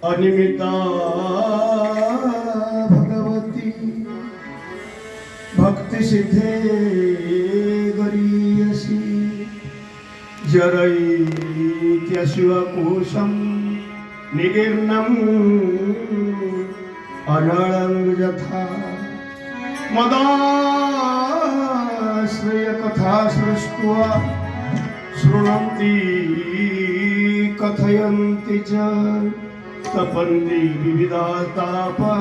अनिमिता भगवती भक्ति सिद्धे गरीयसी जरैत्यशिवकोशं निगीर्णं अनलं यथा मदाश्रय कथा सृष्ट्वा शृण्वन्ति कथयन्ति च तपन्ति विविधातापा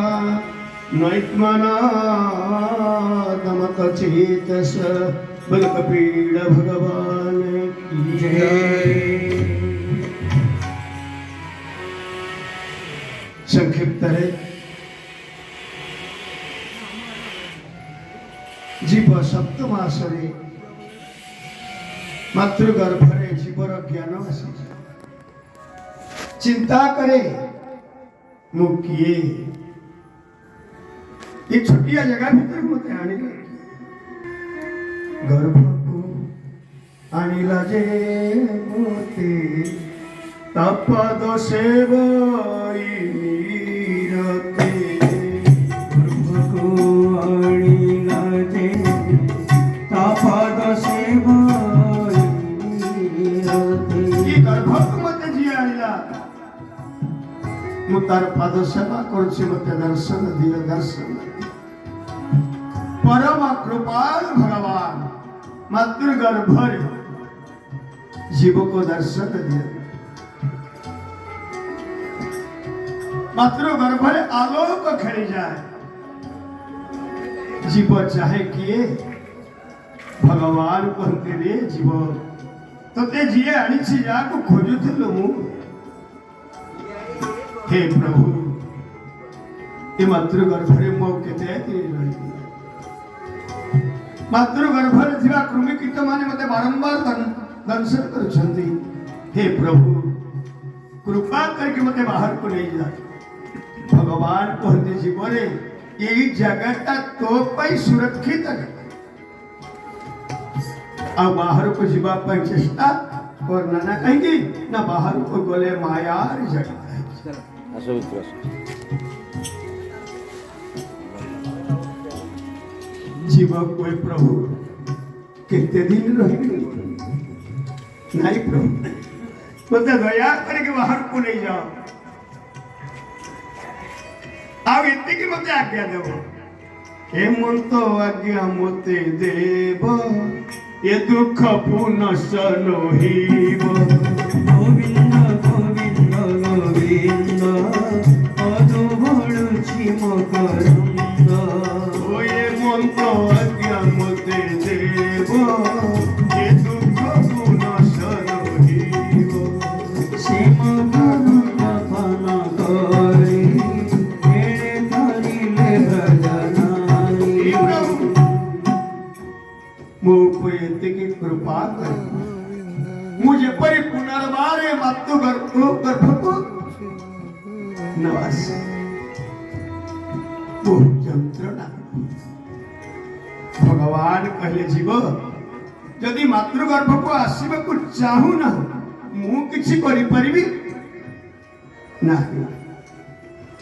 नैत्मनादमकचेतस बलकपीड भगवान की जय। संक्षिप्त है जीव सप्तमासरे मातृगर्भरे जीवर ज्ञान आसी चिंता करे मुकिए ये छोटिया जगह भीतर मते आनिला गर्भ को आनिला जे मोते तपद सेवई नीरते गर्भ को आनिला जे तपद सेवई नीरते ये गर्भ को मते जी आनिला मु तार पाद सेवा करछि मते दर्शन दियो दर्शन परम कृपाल भगवान मातृगर्भर जीव को दर्शन दिए मातृगर्भर आलोक खेली जाए जीव चाहे किए भगवान कहते रे जीव तोते जिए आनिछि जाको खोजुथिलो मु हे प्रभु ये मातृगर्भरे मो केते रही मातृगर्भरे थिबा कृमि कीट माने मते बारंबार दर्शन करछंती हे प्रभु कृपा करके मते बाहर को ले जा भगवान कहते जीवरे यही जगहटा तो पई सुरक्षित है आ बाहर को जीवा पर चेष्टा और ना कहेंगे ना बाहर को गोले मायार जगह है जीव कोई प्रभु कितने दिन रही नहीं प्रभु मतलब दया करके बाहर को नहीं जाओ अब इतने की मत आज्ञा देव हे मंत आज्ञा मते देव ये दुख पुनः नहिब गोविंद गोविंद गोविंद अदो बड़ुछि मकरंद ओए मंत आज्ञा मते देव ये दुख पुनः नहिब सीम गगन करे एणे करिले भजनाई मुझे की कृपा कर मुझे परि पुनर्वार मातृगर्भ को नवास यंत्रणा भगवान कहले जीव यदि मातृगर्भ को आसवा को चाहू ना मु किछि करि परिबी ना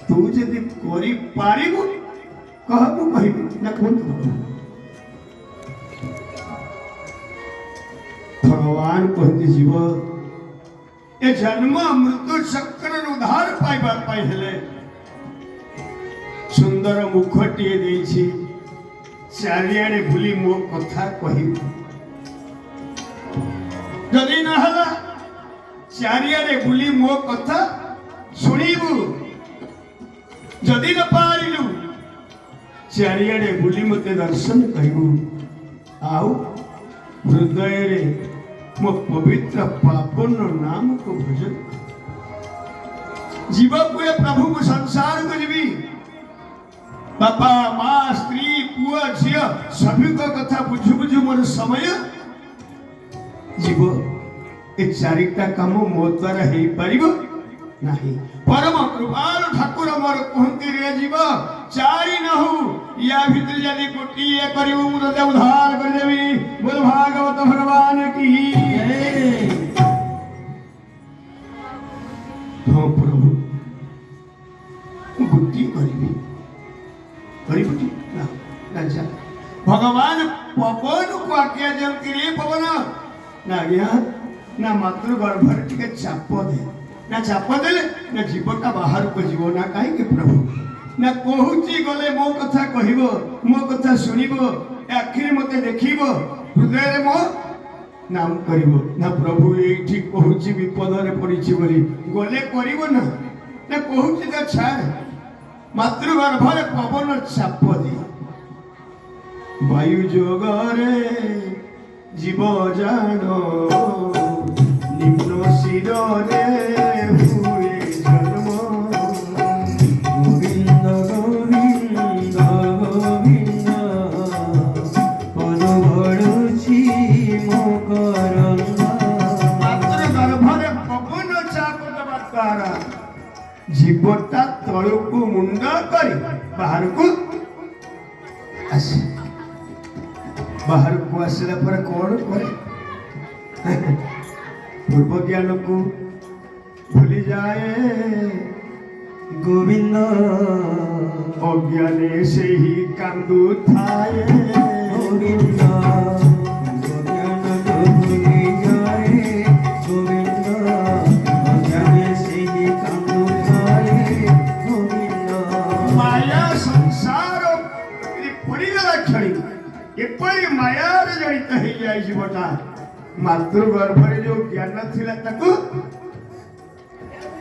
तू यदि करि पारिबु कहबु कहिबि ना कोन भगवान कहते जीव ये जन्म मृत्यु चक्र उद्धार पाइबा पाई हेले सुंदर मुखटिए देछि चारियाडे भूली मो कथा कहिबु जदि न हला चारियाडे भूली मो कथा सुनिबु जदि न पारिलु चारियाडे भूली मते दर्शन कहिबु आउ हृदय रे मो पवित्र पावन नाम को भजन जीव को प्रभु को संसार को जीवी बापा माँ स्त्री पुआ झिया सभी को कथा बुझु बुझु मोर समय जीव ए चारिटा काम मो द्वारा हे परिबो नाही परम कृपाल ठाकुर मोर कहंती रे जीव चारि न हो या भीतर यदि गोटिए करिबो मु ते उद्धार कर देबी बोल भागवत भगवान की जय। हो प्रभु करी करी ना राजा भगवान पवन को आज्ञा जमती रे पवन ना आज्ञा ना मातृ गर्भ टिके चाप दे ना चाप देले ना जीवटा बाहर को जीव ना कहीं प्रभु ना कहूची गले मो कथा कहबो मो कथा सुनिबो आखिर मते देखिबो हृदय रे मो नाम करिबो ना प्रभु एठी कहूची विपद रे पड़िछि बोली गले करिबो ना ना कहूची त छाड़ मातृ गर्भ रे पवन चाप दे वायु जोगरे जीव जानो निम्न शिरे हुए जन्म गोविंद गोविंद गोविंद पद भरुछि मकरंद मातृ गर्भरे पवन चाप दबा द्वारा जीवटा तळକୁ मुंड କରି ବାହାରକୁ ଆସେ ବାହାରକୁ ଆସିଲା ପରେ କଣ କରେ पूर्व ज्ञान को भूली जाए गोविंद अज्ञाने से ही कांदू थाए गोविंद अज्ञान को भूली जाए गोविंद अज्ञाने से ही कांदू थाए गोविंद माया संसार परिगला क्षणी एपरी माया जड़ित हो जाए जीवटा मातृ गर्भरे जो ज्ञान थिला ताकू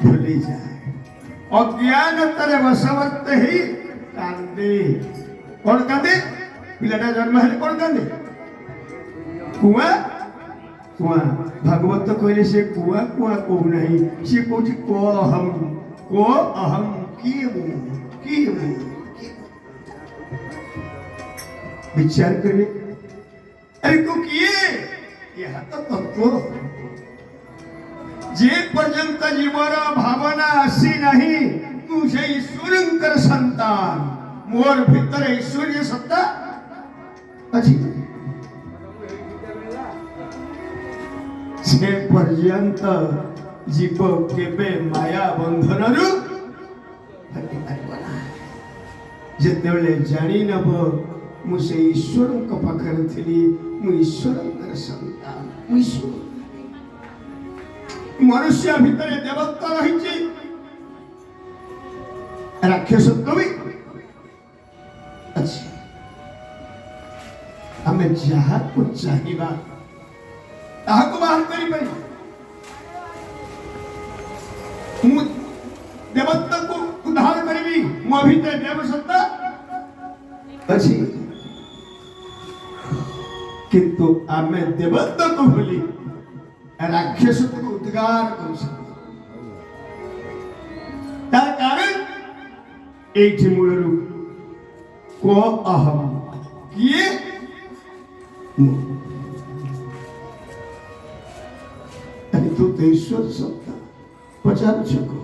भूली जाए अज्ञानतारे वशवर्त ही कांदे कौन कांदे पिलाटा जन्म हेले कौन कांदे कुआ कुआ भागवत कहले से कुआ कुआ कहू नहीं से कहू को अहम की विचार करे अरे को किए यह तो तत्व जे पर्यंत जीवर भावना आसी नहीं तुझे ईश्वरंकर संतान मोर भीतर ईश्वरीय सत्ता अच्छी से पर्यंत जीव केबे माया बंधन रु जेतेबेले जानी नब मु से ईश्वर पाखरे थी मु ईश्वर संतान मनुष्य भितर देवत्व रही राक्षसत्व भी अच्छी आम जहाँ को चाहिए ताको बाहर करी पाई मु देवत्व को उद्धार करी मो भितर देव सत्ता अच्छी किंतु आमे देवत्व को भूली राक्षस को उद्गार कर तार कारण एठी मूलरू को अहम किए अरे तू तो ईश्वर सत्ता पचार छको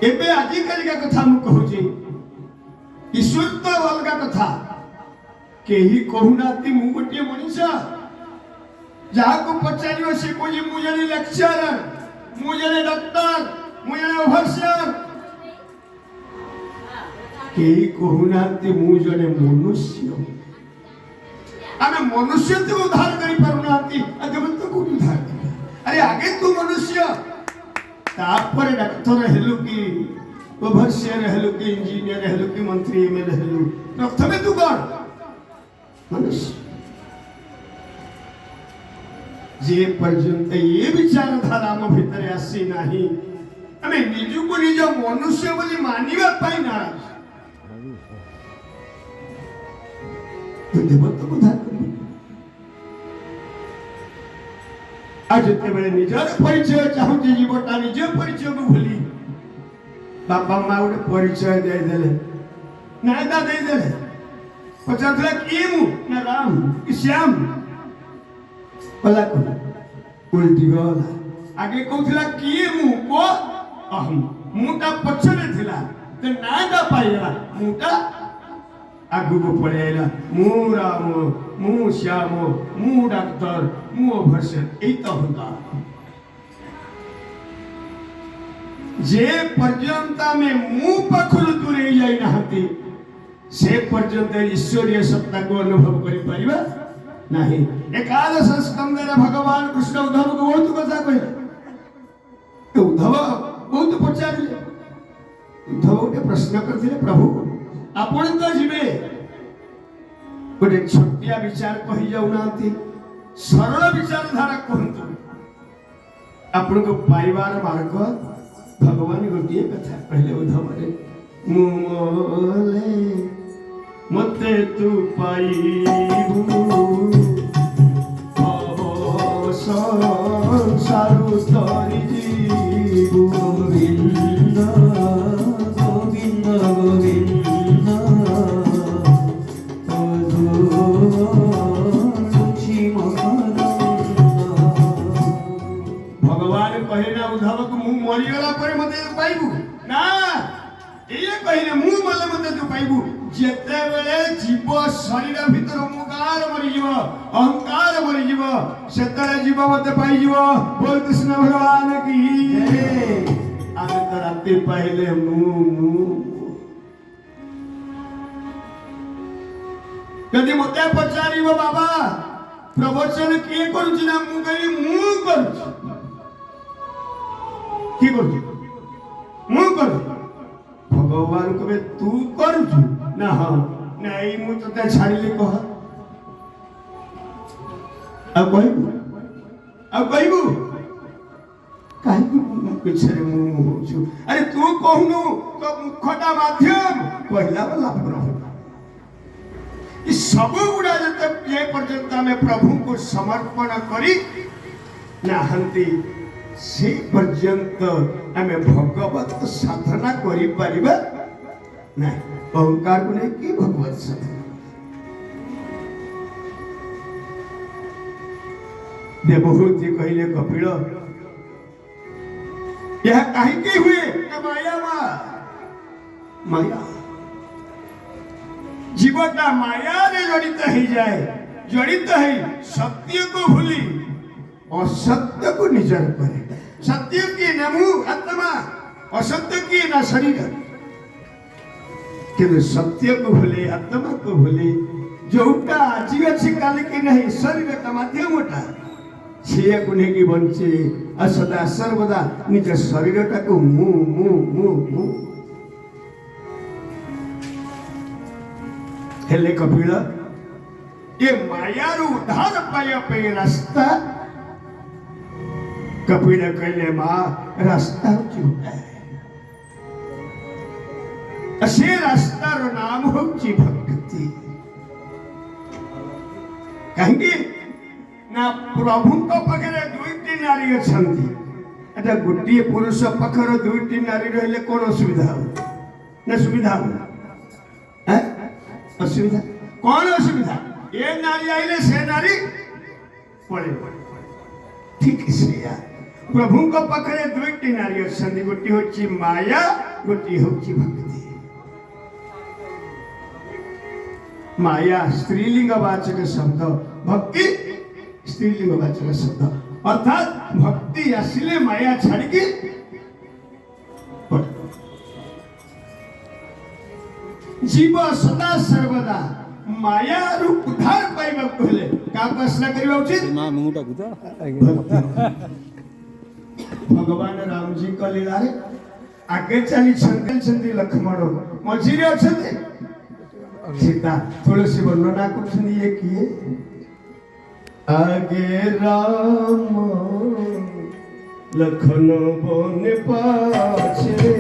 एबे आजिकल का कथा मु कहूची ईश्वर तो अलग कथा केही कहूनाती मु गोटे मनीषा जहाँ को पचारियो से कोई मु जने लेक्चरर मु जने डॉक्टर मु जने ओवरसियर केही कहूनाती मु जने मनुष्य आमे मनुष्य तो उद्धार करी पारुनाती अगमन तो को उद्धार कर अरे आगे तू मनुष्य तापर डॉक्टर हेलु की ओवरसियर हेलु की इंजीनियर हेलु की मंत्री एमएलए हेलु प्रथमे तू कौन मनुष्य जे पर्यंत ये विचारधारा आम भितर आसी नाही आमे निजु को निज मनुष्य बोली मानिबा पाई नाराज तो देवत्व को धार कर आज जते बेले निजर परिचय चाहू जे जीवटा निज परिचय को भूली बापा माँ गोटे परिचय दे देले नायदा दे देले पचारला की मु ना राम कि श्याम पला को उल्टी गला आगे कहउथला की मु को अहम मुटा पछरे थिला ते नायदा पाइला मुटा आगु को पळेला मु राम मु श्याम मु डॉक्टर मु ओवरसियर एई तो होता जे पर्यंत आमे मु पाखरु दूरे जाई नाहंती से पर्यंत ईश्वरीय सत्ता को अनुभव करि परिबा नाही। एकादश स्कंदरे भगवान कृष्ण उद्धव को बहुत कथा कहले। उद्धव बहुत पचारिले। उद्धव गोटे प्रश्न करथिले, प्रभु आपण तो जीवे गोटे छोटिया विचार कहि जाउ नांती, सरल विचारधारा कहंतु। आपण को पाइबार मार्ग भगवान गोटे कथा कहले उद्धव रे, मुमले मते तू पाइबू संसारु तरी जीवू। गोविंद गोविंद गोविंद भगवान कहे ना उद्धव को मु मरिगला पर मते पाइबू ना, ये कहिने मु मले मते तू पाइबू। जेते बेले जीव शरीर भीतर मुकार मरि जीव, अहंकार मरि जीव, सेतरे जीव मते पाइ जीव। बोल कृष्ण भगवान की जय। आमे तो राति पहले मु कदी मते पचारिबो बाबा प्रवचन किए करूची ना, मु कहि मु करूची। की करूची? मु करूची। भगवान कहे तू करूछु ना, हाँ नहीं मु तते छाड़िले कह अब कहबू काहे पीछे मु होछु। अरे तू कहनु तो मुखटा माध्यम कहला वाला प्रभु। ई सब गुडा जते ये पर्यंत में प्रभु को समर्पण करी नाहंती से पर्यंत आमे भगवत साधना करि परिबा नहीं। अहंकार को नहीं कि भगवत साधना देवहूति कहले कपिल यह काहे के हुए माया माया जीवटा माया रे जड़ित हो जाए, जड़ित है सत्य को भूली असत्य को निजर करे। सत्य की न मुंह आत्मा, असत्य की न शरीर। किंतु सत्य को भूले, आत्मा को भूले, जोटा आज अच्छी काल की नहीं शरीर का माध्यम होता छे को नहीं की बंचे असदा सर्वदा निज शरीर का को मुंह मुंह मुंह मुंह हेले कपिल ये माया रू उद्धार पाय पे रास्ता कपिल कहले मां रास्ता होता है असे रास्ता रो नाम होची भक्ति। कहेंगे ना प्रभु को पकड़े दुईटी नारी अछंती एटा गोटिए पुरुष पखर दुईटी नारी रहले कोन असुविधा हो ना सुविधा हो हैं असुविधा कौन असुविधा ये नारी आइले से नारी पड़े ठीक से यार प्रभु को पकड़े दुईटी नारी अछंती गोटी होची माया गोटी होची भक्ति। माया स्त्रीलिंग वाचक शब्द भक्ति स्त्रीलिंग वाचक शब्द अर्थात भक्ति आसिले माया छाड़ी जीव सदा सर्वदा माया रू उद्धार पाइबा कहले का प्रश्न करिबा उचित मां मुंडा गुदा भगवान राम जी का लीला रे आगे चली छंदी लक्ष्मण मझिरे अछते सीता तुलसी वर्णना करछन ये किए आगे राम लखन बन पाछे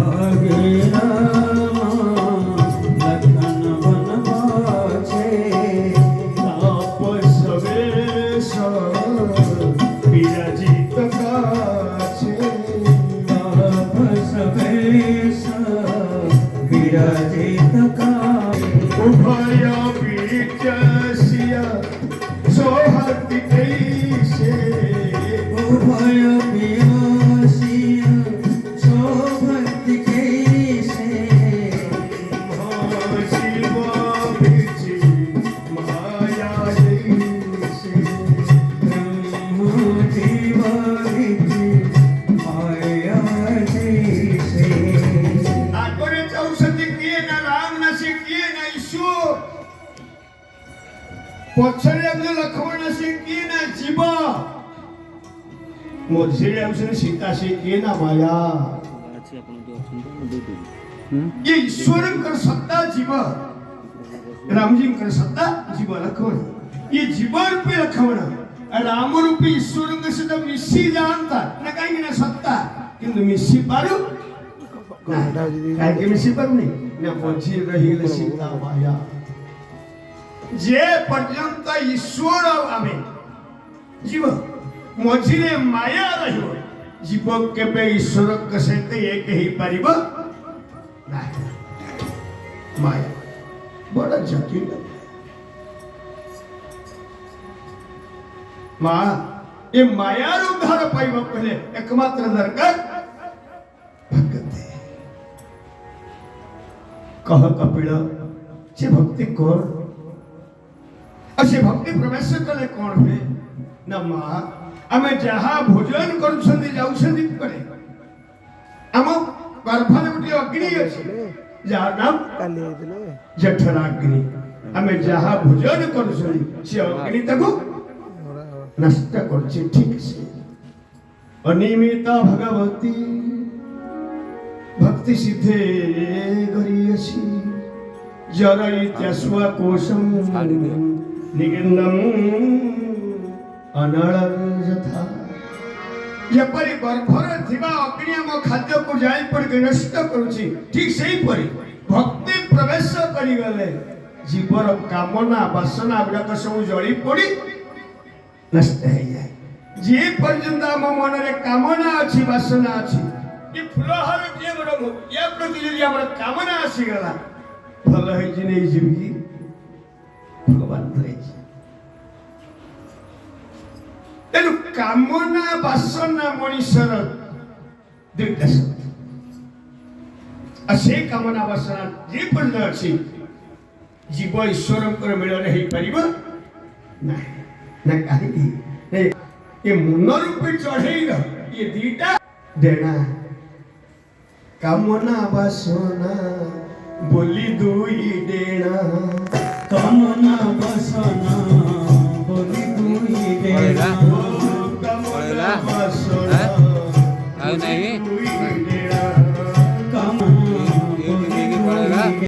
आगे राम लखन बन पाछे तापस वेश विराजित काछे तापस वेश विराजित काछे उभय बीचसिया सोहति कैसे उभय विनाशिया शोभति कैसे शिव बिची माया जैसे ब्रह्म जीव विधि माया ମଝିରେ ଯାଉଛନ୍ତି ସୀତା ସେ କିଏ ନା ମାୟା ये ईश्वरଙ୍କର ସତ୍ତା ଜୀବ ରାମଜୀଙ୍କର ସତ୍ତା ଜୀବ ଲକ୍ଷ୍ମଣ ये जीव रूपी लक्ष्मण राम रूपी ईश्वरଙ୍କ ସହିତ ମିଶି ଯାଆନ୍ତା ନା କାହିଁକି ନା ସତ୍ତା କିନ୍ତୁ ମିଶି ପାରୁ କାହିଁକି ମିଶି ପାରୁନି ନା ମଝିରେ ରହିଲେ ସୀତା ମାୟା ଯେ ପର୍ଯ୍ୟନ୍ତ ଈଶ୍ୱର ଆମେ जीव मझिरे माया रहिब जीव केबे ईश्वरक सहित एक ही पारिब नाही माया बड़ा जटिल माँ ये माया उद्धार पाइब पहले एकमात्र दरकार भक्ति कह कपिल से भक्ति कर और से भक्ति प्रवेश कले कौन हुए ना माँ आमे जहाँ भोजन करुछंदी जाउछंदी करे आम गर्भरे गोटे अग्नि अछि जार नाम जठराग्नि आमे जहाँ भोजन करुछंदी से अग्नि तको नष्ट करछि ठीक से अनियमित भगवती भक्ति सिद्धे गरियसी जरयित्यास्वा कोशम निगन्नम अनलजथा जेपरि गर्भरे थिबा अग्नि हम खाद्य को जाई पर नष्ट करूछि ठीक सेही परि भक्ति प्रवेश करि गले जीवर कामना वासना गुडा सब जळी पड़ी नष्ट हो जाए जे पर्यंत हम मन रे कामना अछि वासना अछि ये फुलहार के मोर या प्रति यदि हमर कामना आसी गला भल है जे नै जीवी भगवान धरे तेनु कामना वासना मनुष्यर दुईटा से कामना वासना जे पर्यंत अछि जीव ईश्वरंकर मिलन हो पारिब ना ना कहीं ये मन रूपी चढ़ई ये दीटा देना कामना वासना बोली दुई देना कामना वासना बोली दुई देना कामना वासना नहीं